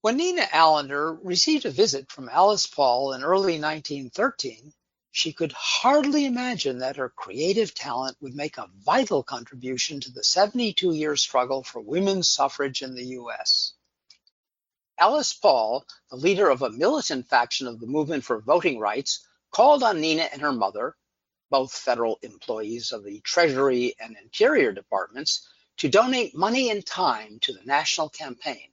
When Nina Allender received a visit from Alice Paul in early 1913, she could hardly imagine that her creative talent would make a vital contribution to the 72-year struggle for women's suffrage in the U.S. Alice Paul, the leader of a militant faction of the movement for voting rights, called on Nina and her mother, both federal employees of the Treasury and Interior Departments, to donate money and time to the national campaign.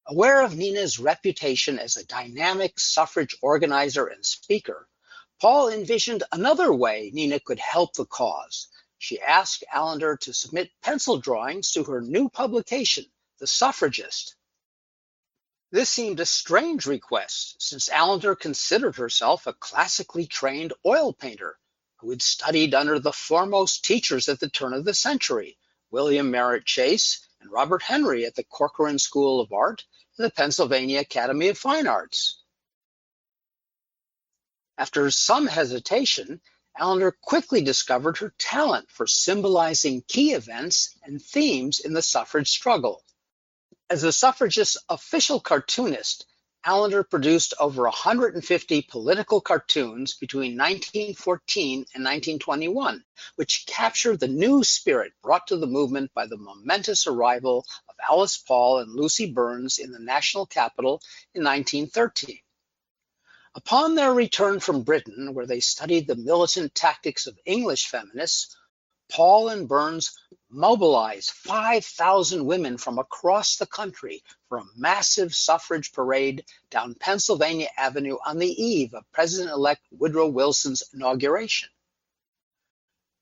Aware of Nina's reputation as a dynamic suffrage organizer and speaker, Paul envisioned another way Nina could help the cause. She asked Allender to submit pencil drawings to her new publication, The Suffragist. This seemed a strange request, since Allender considered herself a classically trained oil painter who had studied under the foremost teachers at the turn of the century, William Merritt Chase and Robert Henry at the Corcoran School of Art and the Pennsylvania Academy of Fine Arts. After some hesitation, Allender quickly discovered her talent for symbolizing key events and themes in the suffrage struggle. As a suffragist official cartoonist, Allender produced over 150 political cartoons between 1914 and 1921, which captured the new spirit brought to the movement by the momentous arrival of Alice Paul and Lucy Burns in the national capital in 1913. Upon their return from Britain, where they studied the militant tactics of English feminists, Paul and Burns mobilized 5,000 women from across the country for a massive suffrage parade down Pennsylvania Avenue on the eve of President-elect Woodrow Wilson's inauguration.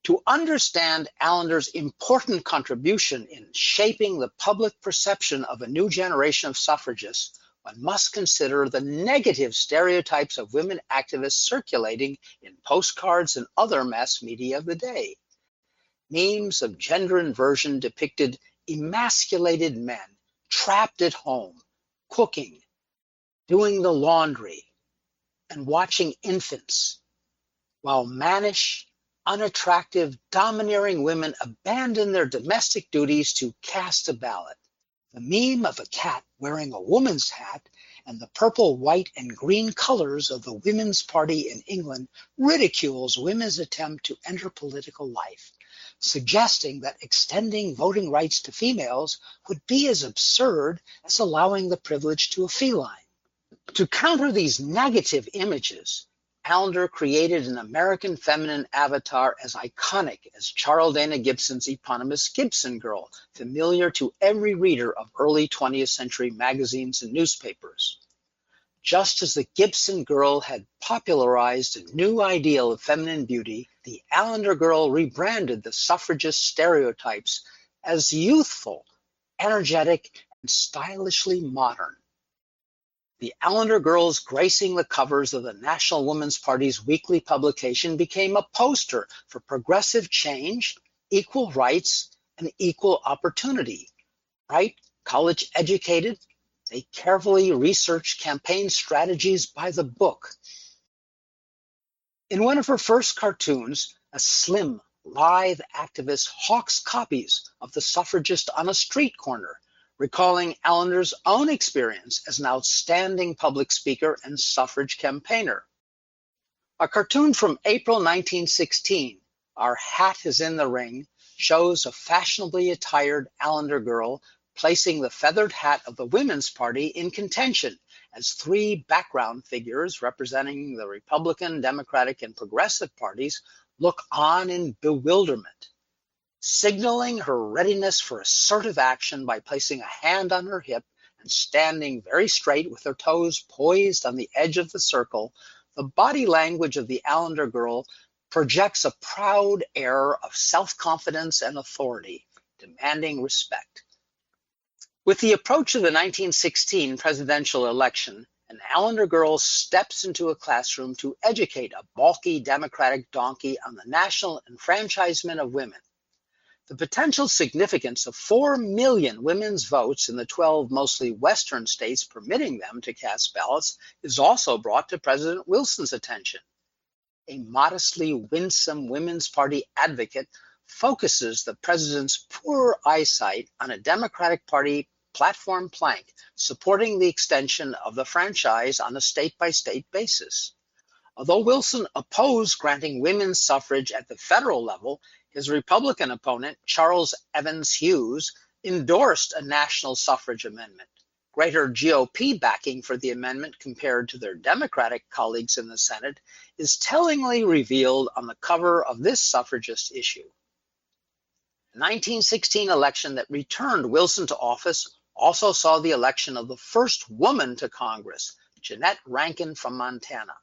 To understand Allender's important contribution in shaping the public perception of a new generation of suffragists, one must consider the negative stereotypes of women activists circulating in postcards and other mass media of the day. Memes of gender inversion depicted emasculated men trapped at home, cooking, doing the laundry, and watching infants, while mannish, unattractive, domineering women abandon their domestic duties to cast a ballot. The meme of a cat wearing a woman's hat and the purple, white, and green colors of the Women's Party in England ridicules women's attempt to enter political life, suggesting that extending voting rights to females would be as absurd as allowing the privilege to a feline. To counter these negative images, Allender created an American feminine avatar as iconic as Charles Dana Gibson's eponymous Gibson Girl, familiar to every reader of early 20th century magazines and newspapers. Just as the Gibson Girl had popularized a new ideal of feminine beauty, the Allender Girl rebranded the suffragist stereotypes as youthful, energetic, and stylishly modern. The Allender Girls gracing the covers of the National Woman's Party's weekly publication became a poster for progressive change, equal rights, and equal opportunity. Bright, college-educated, they carefully researched campaign strategies by the book. In one of her first cartoons, a slim, lithe activist hawks copies of The Suffragist on a street corner, recalling Allender's own experience as an outstanding public speaker and suffrage campaigner. A cartoon from April 1916, Our Hat is in the Ring, shows a fashionably attired Allender girl placing the feathered hat of the Women's Party in contention as three background figures representing the Republican, Democratic, and Progressive parties look on in bewilderment. Signaling her readiness for assertive action by placing a hand on her hip and standing very straight with her toes poised on the edge of the circle, the body language of the Allender girl projects a proud air of self-confidence and authority, demanding respect. With the approach of the 1916 presidential election, an Allender girl steps into a classroom to educate a balky Democratic donkey on the national enfranchisement of women. The potential significance of 4 million women's votes in the 12 mostly Western states permitting them to cast ballots is also brought to President Wilson's attention. A modestly winsome Women's Party advocate focuses the president's poor eyesight on a Democratic Party platform plank supporting the extension of the franchise on a state-by-state basis. Although Wilson opposed granting women's suffrage at the federal level, his Republican opponent, Charles Evans Hughes, endorsed a national suffrage amendment. Greater GOP backing for the amendment compared to their Democratic colleagues in the Senate is tellingly revealed on the cover of this suffragist issue. The 1916 election that returned Wilson to office also saw the election of the first woman to Congress, Jeannette Rankin from Montana.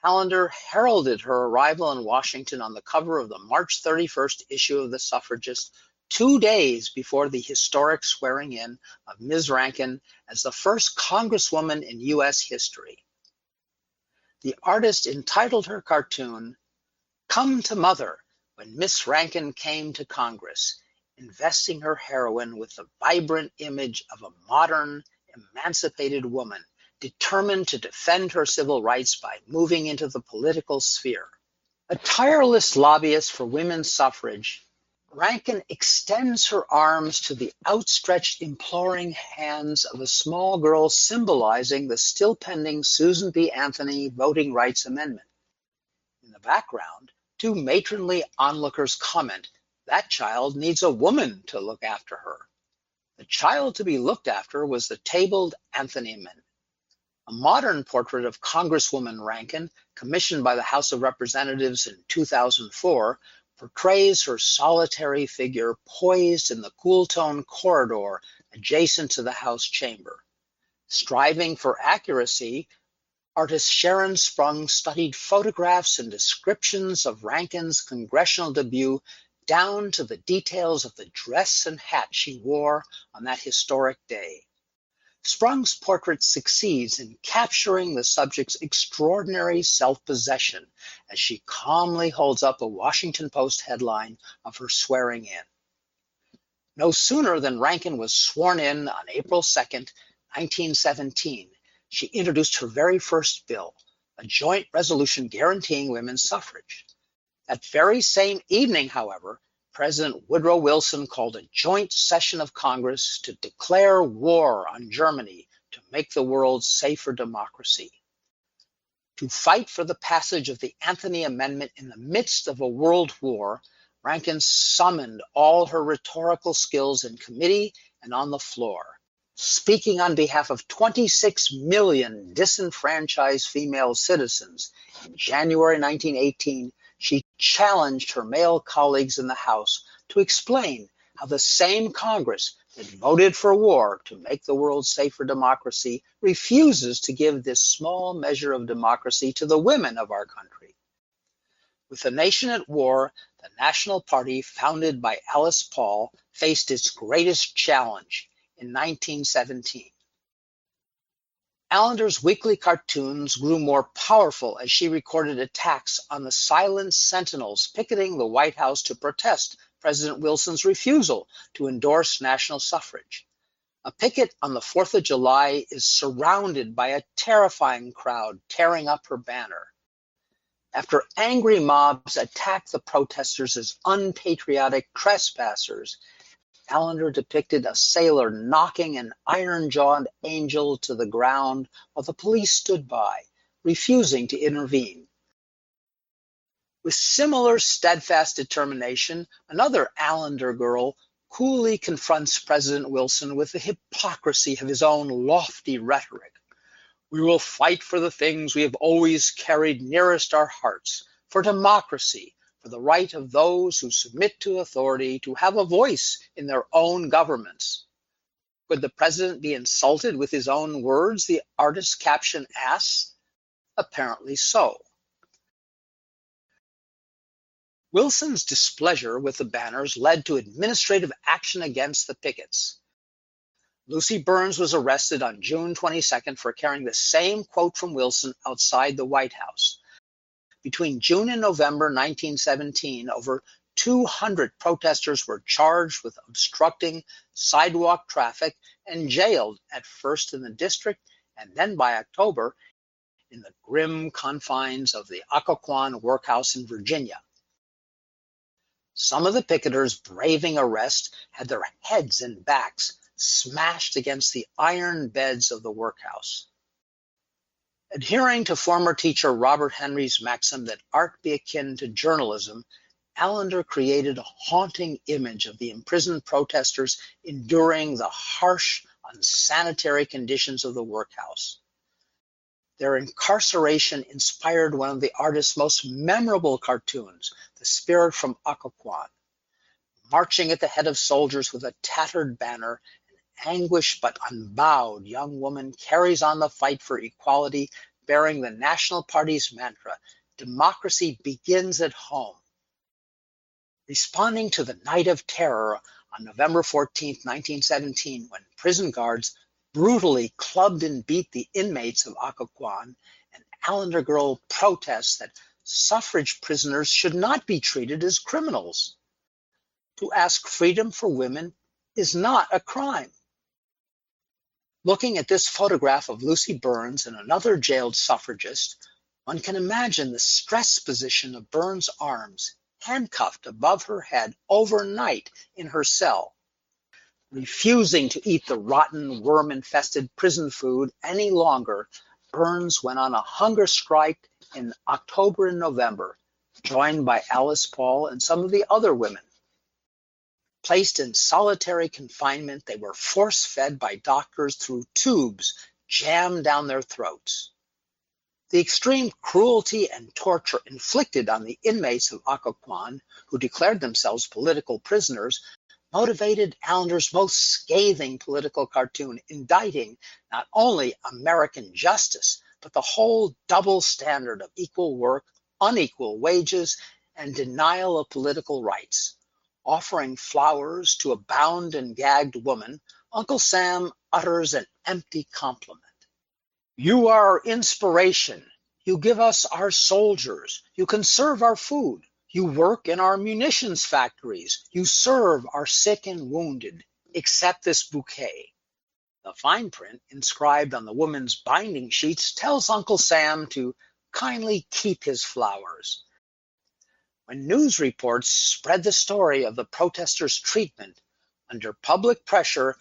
Allender heralded her arrival in Washington on the cover of the March 31st issue of the Suffragist, 2 days before the historic swearing-in of Ms. Rankin as the first Congresswoman in U.S. history. The artist entitled her cartoon, "Come to Mother," when Miss Rankin came to Congress, investing her heroine with the vibrant image of a modern, emancipated woman determined to defend her civil rights by moving into the political sphere. A tireless lobbyist for women's suffrage, Rankin extends her arms to the outstretched, imploring hands of a small girl symbolizing the still pending Susan B. Anthony Voting Rights Amendment. In the background, two matronly onlookers comment, "That child needs a woman to look after her." The child to be looked after was the tabled Anthony Amendment. A modern portrait of Congresswoman Rankin, commissioned by the House of Representatives in 2004, portrays her solitary figure poised in the cool-tone corridor adjacent to the House chamber. Striving for accuracy, artist Sharon Sprung studied photographs and descriptions of Rankin's Congressional debut down to the details of the dress and hat she wore on that historic day. Sprung's portrait succeeds in capturing the subject's extraordinary self-possession as she calmly holds up a Washington Post headline of her swearing in. No sooner than Rankin was sworn in on April 2nd, 1917, she introduced her very first bill, a joint resolution guaranteeing women's suffrage. That very same evening, however, President Woodrow Wilson called a joint session of Congress to declare war on Germany to make the world safe for democracy. To fight for the passage of the Anthony Amendment in the midst of a world war, Rankin summoned all her rhetorical skills in committee and on the floor. Speaking on behalf of 26 million disenfranchised female citizens, in January 1918, she challenged her male colleagues in the House to explain how the same Congress that voted for war to make the world safe for democracy refuses to give this small measure of democracy to the women of our country. With the nation at war, the National Party, founded by Alice Paul, faced its greatest challenge in 1917. Allender's weekly cartoons grew more powerful as she recorded attacks on the silent sentinels picketing the White House to protest President Wilson's refusal to endorse national suffrage. A picket on the 4th of July is surrounded by a terrifying crowd tearing up her banner. After angry mobs attacked the protesters as unpatriotic trespassers, Allender depicted a sailor knocking an iron-jawed angel to the ground while the police stood by, refusing to intervene. With similar steadfast determination, another Allender girl coolly confronts President Wilson with the hypocrisy of his own lofty rhetoric. "We will fight for the things we have always carried nearest our hearts, for democracy, for the right of those who submit to authority to have a voice in their own governments." Could the president be insulted with his own words, the artist's caption asks? Apparently so. Wilson's displeasure with the banners led to administrative action against the pickets. Lucy Burns was arrested on June 22nd for carrying the same quote from Wilson outside the White House. Between June and November 1917, over 200 protesters were charged with obstructing sidewalk traffic and jailed at first in the district and then by October in the grim confines of the Occoquan workhouse in Virginia. Some of the picketers braving arrest had their heads and backs smashed against the iron beds of the workhouse. Adhering to former teacher Robert Henry's maxim that art be akin to journalism, Allender created a haunting image of the imprisoned protesters enduring the harsh, unsanitary conditions of the workhouse. Their incarceration inspired one of the artist's most memorable cartoons, the spirit from Occoquan. Marching at the head of soldiers with a tattered banner, an anguished but unbowed young woman carries on the fight for equality, bearing the National Party's mantra, "Democracy begins at home." Responding to the Night of Terror on November 14, 1917, when prison guards brutally clubbed and beat the inmates of Occoquan, an Allender girl protests that suffrage prisoners should not be treated as criminals. To ask freedom for women is not a crime. Looking at this photograph of Lucy Burns and another jailed suffragist, one can imagine the stress position of Burns' arms, handcuffed above her head overnight in her cell. Refusing to eat the rotten, worm-infested prison food any longer, Burns went on a hunger strike in October and November, joined by Alice Paul and some of the other women. Placed in solitary confinement, they were force-fed by doctors through tubes jammed down their throats. The extreme cruelty and torture inflicted on the inmates of Occoquan, who declared themselves political prisoners, motivated Allender's most scathing political cartoon, indicting not only American justice, but the whole double standard of equal work, unequal wages, and denial of political rights. Offering flowers to a bound and gagged woman, Uncle Sam utters an empty compliment. "You are our inspiration. You give us our soldiers. You conserve our food. You work in our munitions factories. You serve our sick and wounded. Accept this bouquet." The fine print inscribed on the woman's binding sheets tells Uncle Sam to kindly keep his flowers. When news reports spread the story of the protesters' treatment, under public pressure,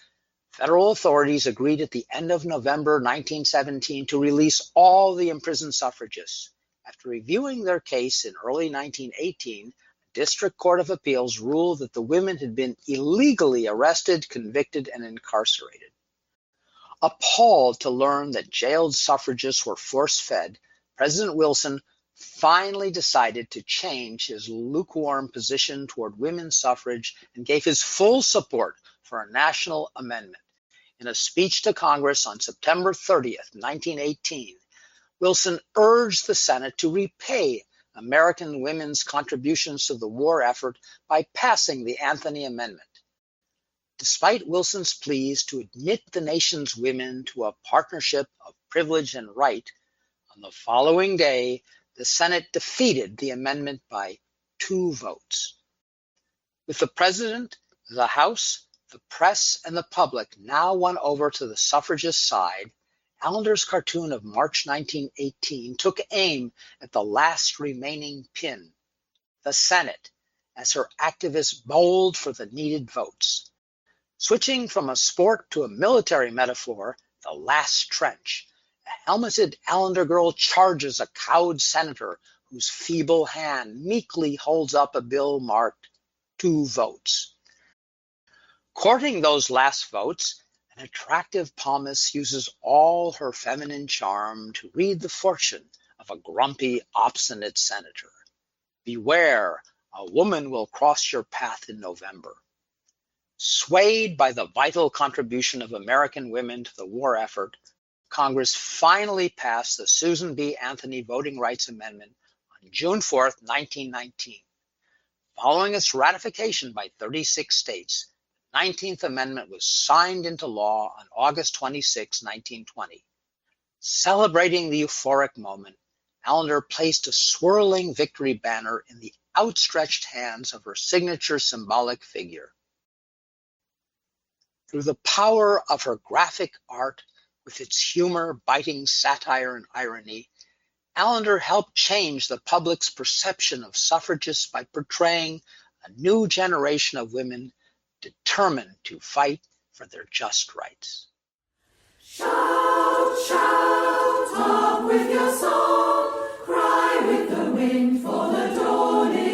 federal authorities agreed at the end of November 1917 to release all the imprisoned suffragists. After reviewing their case in early 1918, the District Court of Appeals ruled that the women had been illegally arrested, convicted, and incarcerated. Appalled to learn that jailed suffragists were force-fed, President Wilson finally decided to change his lukewarm position toward women's suffrage and gave his full support for a national amendment. In a speech to Congress on September 30th, 1918, Wilson urged the Senate to repay American women's contributions to the war effort by passing the Anthony Amendment. Despite Wilson's pleas to admit the nation's women to a partnership of privilege and right, on the following day, the Senate defeated the amendment by 2 votes. With the President, the House, the press, and the public now won over to the suffragist side, Allender's cartoon of March 1918 took aim at the last remaining pin, the Senate, as her activists bowled for the needed votes. Switching from a sport to a military metaphor, the last trench, a helmeted Allender girl charges a cowed senator whose feeble hand meekly holds up a bill marked 2 votes. Courting those last votes, an attractive palmist uses all her feminine charm to read the fortune of a grumpy, obstinate senator. Beware, a woman will cross your path in November. Swayed by the vital contribution of American women to the war effort, Congress finally passed the Susan B. Anthony Voting Rights Amendment on June 4, 1919. Following its ratification by 36 states, the 19th Amendment was signed into law on August 26, 1920. Celebrating the euphoric moment, Allender placed a swirling victory banner in the outstretched hands of her signature symbolic figure. Through the power of her graphic art, with its humor, biting satire, and irony, Allender helped change the public's perception of suffragists by portraying a new generation of women determined to fight for their just rights. Shout, shout, up with your song, cry with the wind for the dawn